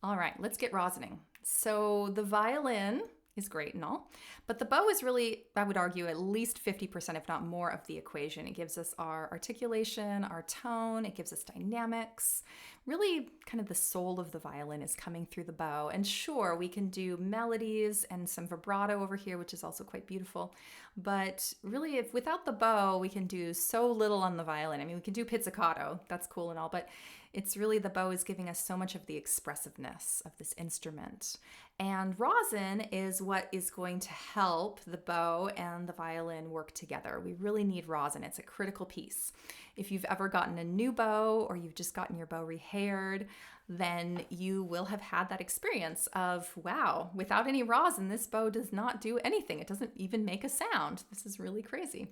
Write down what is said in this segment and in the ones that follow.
All right, let's get rosining. So the violin is great and all, but the bow is really, I would argue, at least 50%, if not more, of the equation. It gives us our articulation, our tone, it gives us dynamics. Really, kind of the soul of the violin is coming through the bow. And sure, we can do melodies and some vibrato over here, which is also quite beautiful. But really, if without the bow, we can do so little on the violin. I mean, we can do pizzicato, that's cool and all, but it's really the bow is giving us so much of the expressiveness of this instrument. And rosin is what is going to help the bow and the violin work together. We really need rosin. It's a critical piece. If you've ever gotten a new bow or you've just gotten your bow rehaired, then you will have had that experience of, wow, without any rosin, this bow does not do anything. It doesn't even make a sound. This is really crazy.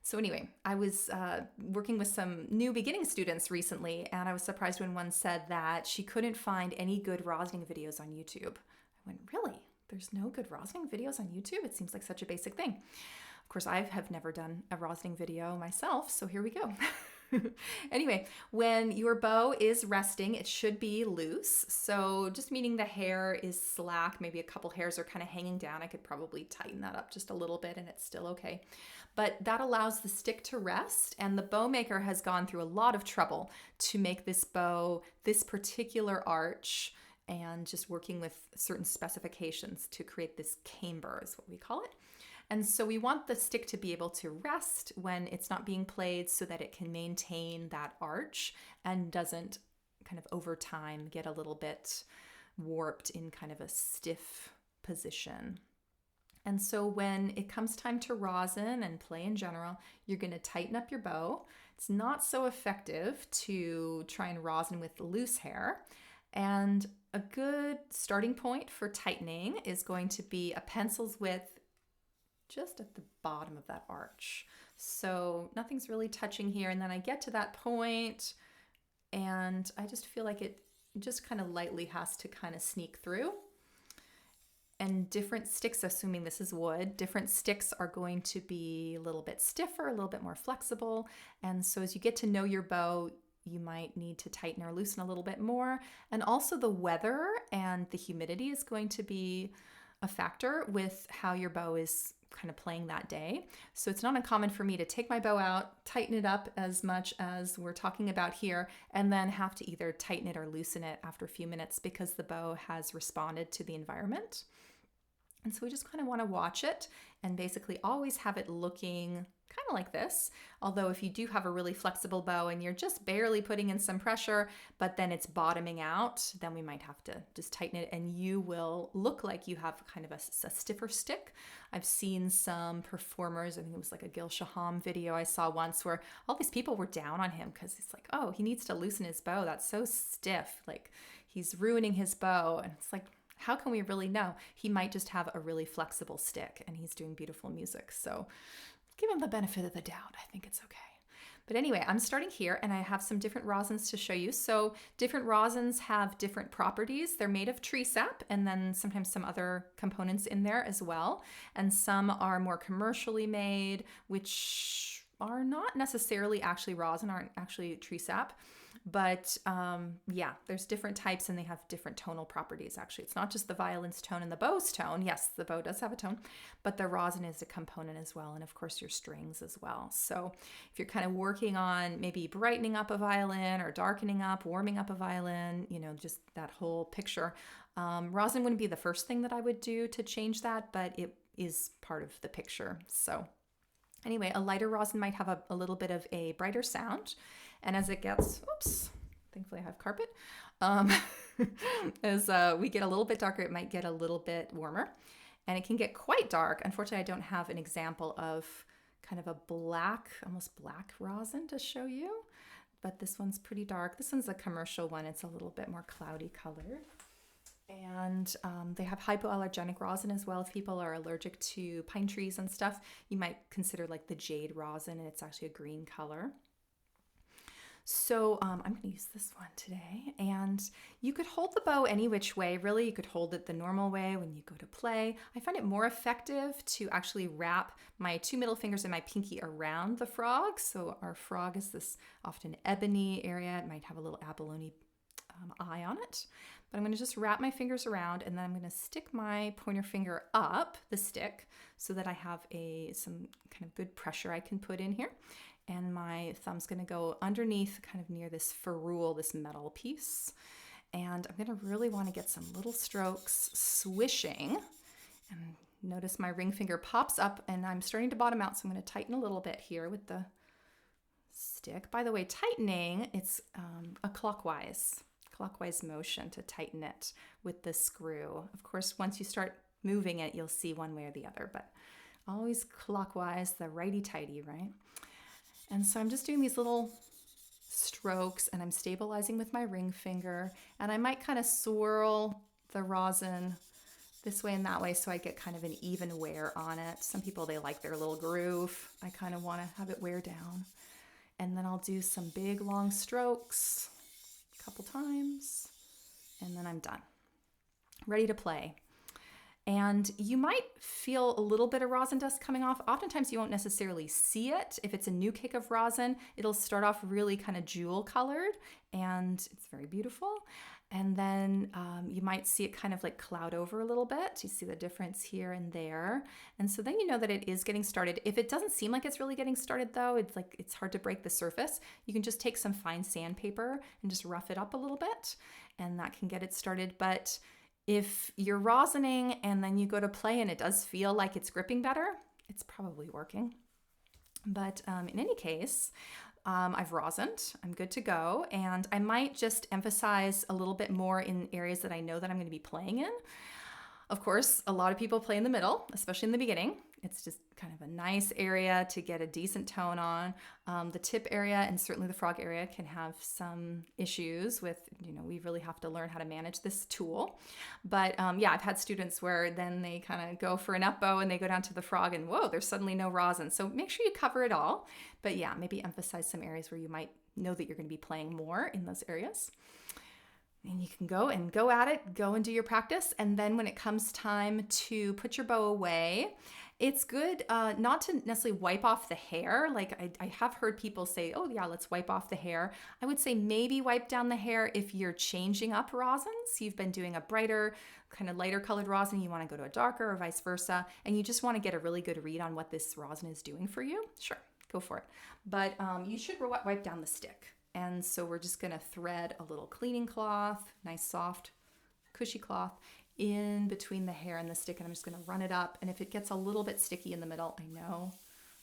So anyway, I was working with some new beginning students recently, and I was surprised when one said that she couldn't find any good rosining videos on YouTube. I went, really? There's no good rosining videos on YouTube? It seems like such a basic thing. Of course, I have never done a rosining video myself, so here we go. Anyway, when your bow is resting, it should be loose. So just meaning the hair is slack, maybe a couple hairs are kind of hanging down. I could probably tighten that up just a little bit and it's still okay. But that allows the stick to rest, and the bow maker has gone through a lot of trouble to make this bow, this particular arch, and just working with certain specifications to create this camber is what we call it. And so we want the stick to be able to rest when it's not being played so that it can maintain that arch and doesn't kind of over time get a little bit warped in kind of a stiff position. And so when it comes time to rosin and play in general, you're going to tighten up your bow. It's not so effective to try and rosin with loose hair. And a good starting point for tightening is going to be a pencil's width just at the bottom of that arch. So nothing's really touching here. And then I get to that point and I just feel like it just kind of lightly has to kind of sneak through. And different sticks, assuming this is wood, different sticks are going to be a little bit stiffer, a little bit more flexible. And so as you get to know your bow, you might need to tighten or loosen a little bit more. And also the weather and the humidity is going to be a factor with how your bow is kind of playing that day. So it's not uncommon for me to take my bow out, tighten it up as much as we're talking about here, and then have to either tighten it or loosen it after a few minutes because the bow has responded to the environment. And so we just kind of want to watch it and basically always have it looking kind of like this. Although if you do have a really flexible bow and you're just barely putting in some pressure, but then it's bottoming out, then we might have to just tighten it and you will look like you have kind of a stiffer stick. I've seen some performers, I think it was like a Gil Shaham video I saw once where all these people were down on him because it's like, oh, he needs to loosen his bow. That's so stiff. Like he's ruining his bow. And it's like, how can we really know? He might just have a really flexible stick and he's doing beautiful music. So give him the benefit of the doubt. I think it's okay. But anyway, I'm starting here and I have some different rosins to show you. So different rosins have different properties. They're made of tree sap and then sometimes some other components in there as well. And some are more commercially made, which are not necessarily actually rosin, aren't actually tree sap. But yeah, there's different types and they have different tonal properties actually. It's not just the violin's tone and the bow's tone. Yes, the bow does have a tone, but the rosin is a component as well. And of course your strings as well. So if you're kind of working on maybe brightening up a violin or darkening up, warming up a violin, you know, just that whole picture, rosin wouldn't be the first thing that I would do to change that, but it is part of the picture. So anyway, a lighter rosin might have a little bit of a brighter sound. And as it gets, oops, thankfully I have carpet. As we get a little bit darker, it might get a little bit warmer. And it can get quite dark. Unfortunately, I don't have an example of kind of a black, almost black rosin to show you. But this one's pretty dark. This one's a commercial one. It's a little bit more cloudy color. And they have hypoallergenic rosin as well. If people are allergic to pine trees and stuff, you might consider like the jade rosin, and it's actually a green color. So I'm going to use this one today. And you could hold the bow any which way. Really, you could hold it the normal way when you go to play. I find it more effective to actually wrap my two middle fingers and my pinky around the frog. So our frog is this often ebony area. It might have a little abalone eye on it. But I'm going to just wrap my fingers around, and then I'm going to stick my pointer finger up the stick so that I have some kind of good pressure I can put in here. And my thumb's going to go underneath, kind of near this ferrule, this metal piece. And I'm going to really want to get some little strokes swishing. And notice my ring finger pops up, and I'm starting to bottom out, so I'm going to tighten a little bit here with the stick. By the way, tightening, it's a clockwise motion to tighten it with the screw. Of course, once you start moving it, you'll see one way or the other, but always clockwise, the righty-tighty, right? And so I'm just doing these little strokes, and I'm stabilizing with my ring finger, and I might kind of swirl the rosin this way and that way so I get kind of an even wear on it. Some people, they like their little groove. I kind of want to have it wear down. And then I'll do some big long strokes a couple times, and then I'm done. Ready to play. And you might feel a little bit of rosin dust coming off. Oftentimes you won't necessarily see it. If it's a new cake of rosin, it'll start off really kind of jewel colored, and it's very beautiful. And then you might see it kind of like cloud over a little bit. You see the difference here and there. And so then you know that it is getting started. If it doesn't seem like it's really getting started though, it's hard to break the surface. You can just take some fine sandpaper and just rough it up a little bit, and that can get it started. But if you're rosining and then you go to play and it does feel like it's gripping better, it's probably working. But in any case, I've rosined, I'm good to go, and I might just emphasize a little bit more in areas that I know that I'm going to be playing in. Of course, a lot of people play in the middle, especially in the beginning. It's just kind of a nice area to get a decent tone on. The tip area and certainly the frog area can have some issues with, we really have to learn how to manage this tool. But yeah, I've had students where then they kind of go for an up bow and they go down to the frog and whoa, there's suddenly no rosin. So make sure you cover it all. But yeah, maybe emphasize some areas where you might know that you're going to be playing more in those areas. And you can go at it, go and do your practice. And then when it comes time to put your bow away, it's good not to necessarily wipe off the hair. Like I have heard people say, oh yeah, let's wipe off the hair. I would say maybe wipe down the hair if you're changing up rosins. You've been doing a brighter, kind of lighter colored rosin, you want to go to a darker or vice versa, and you just want to get a really good read on what this rosin is doing for you. Sure, go for it. But you should wipe down the stick. And so we're just going to thread a little cleaning cloth, nice soft cushy cloth, in between the hair and the stick, and I'm just going to run it up. And if it gets a little bit sticky in the middle, I know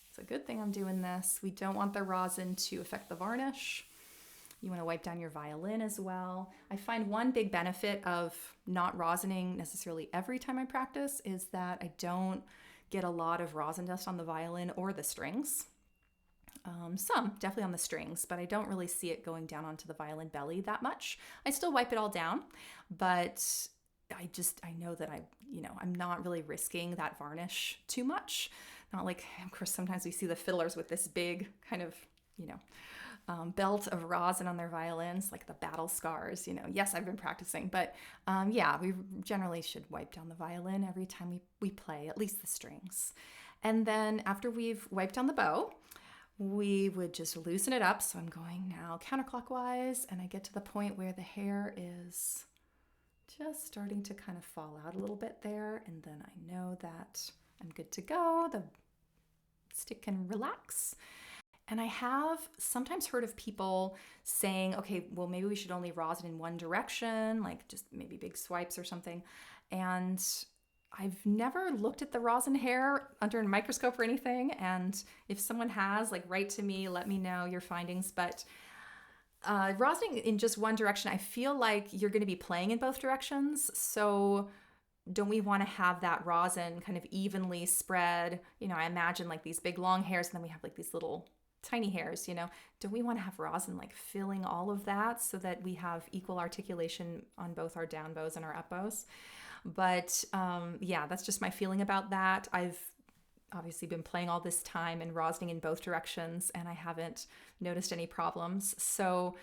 it's a good thing I'm doing this. We don't want the rosin to affect the varnish. You want to wipe down your violin as well. I find one big benefit of not rosining necessarily every time I practice is that I don't get a lot of rosin dust on the violin or the strings. Some, definitely on the strings, but I don't really see it going down onto the violin belly that much. I still wipe it all down, but I know that I'm not really risking that varnish too much. Not like, of course, sometimes we see the fiddlers with this big kind of, belt of rosin on their violins, like the battle scars, Yes, I've been practicing, but yeah, we generally should wipe down the violin every time we play, at least the strings. And then after we've wiped down the bow, we would just loosen it up. So I'm going now counterclockwise, and I get to the point where the hair is just starting to kind of fall out a little bit there. And then I know that I'm good to go. The stick can relax. And I have sometimes heard of people saying, okay, well, maybe we should only rosin in one direction, like just maybe big swipes or something. And I've never looked at the rosin hair under a microscope or anything. And if someone has, write to me, let me know your findings. But rosining in just one direction, I feel like you're going to be playing in both directions. So don't we want to have that rosin kind of evenly spread? I imagine these big long hairs, and then we have these little tiny hairs, do we want to have rosin filling all of that so that we have equal articulation on both our down bows and our up bows? But yeah, that's just my feeling about that. I've obviously been playing all this time and rosining in both directions, and I haven't noticed any problems. So,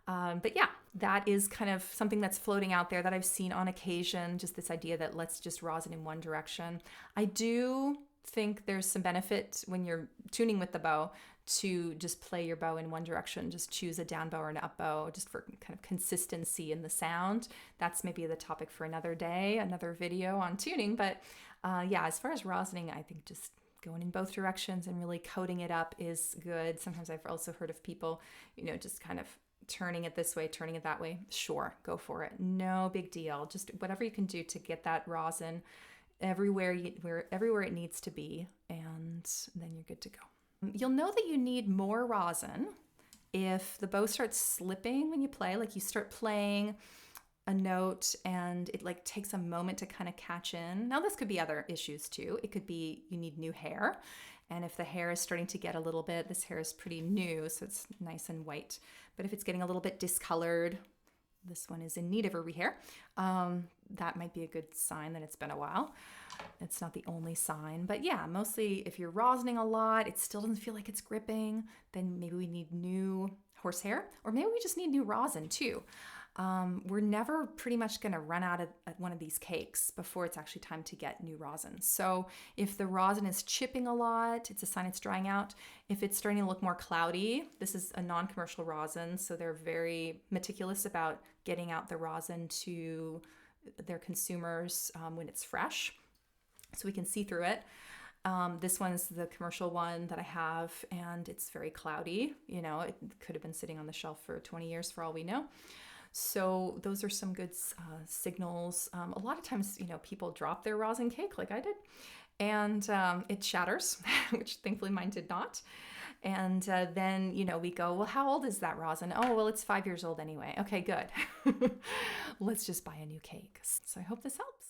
but yeah, that is kind of something that's floating out there that I've seen on occasion, just this idea that let's just rosin in one direction. I do think there's some benefit when you're tuning with the bow to just play your bow in one direction. Just choose a down bow or an up bow just for kind of consistency in the sound. That's maybe the topic for another day, another video on tuning. But yeah, as far as rosining, I think just going in both directions and really coating it up is good. Sometimes I've also heard of people, just kind of turning it this way, turning it that way. Sure, go for it. No big deal. Just whatever you can do to get that rosin everywhere it needs to be, and then you're good to go. You'll know that you need more rosin if the bow starts slipping when you play, like you start playing a note and it like takes a moment to kind of catch in. Now this could be other issues too. It could be you need new hair. And if the hair is starting to get a little bit, this hair is pretty new, so it's nice and white. But if it's getting a little bit discolored, this one is in need of a rehair. That might be a good sign that it's been a while. It's not the only sign, but yeah, mostly if you're rosining a lot, it still doesn't feel like it's gripping, then maybe we need new horsehair, or maybe we just need new rosin too. We're never pretty much going to run out of one of these cakes before it's actually time to get new rosin. So if the rosin is chipping a lot, it's a sign it's drying out. If it's starting to look more cloudy, this is a non-commercial rosin, so they're very meticulous about getting out the rosin to their consumers when it's fresh, so we can see through it. This one's the commercial one that I have, and it's very cloudy. It could have been sitting on the shelf for 20 years for all we know. So those are some good signals. A lot of times, people drop their rosin cake like I did, and it shatters, which thankfully mine did not. And then, we go, well, how old is that rosin? Oh, well, it's 5 years old anyway. Okay, good. Let's just buy a new cake. So I hope this helps.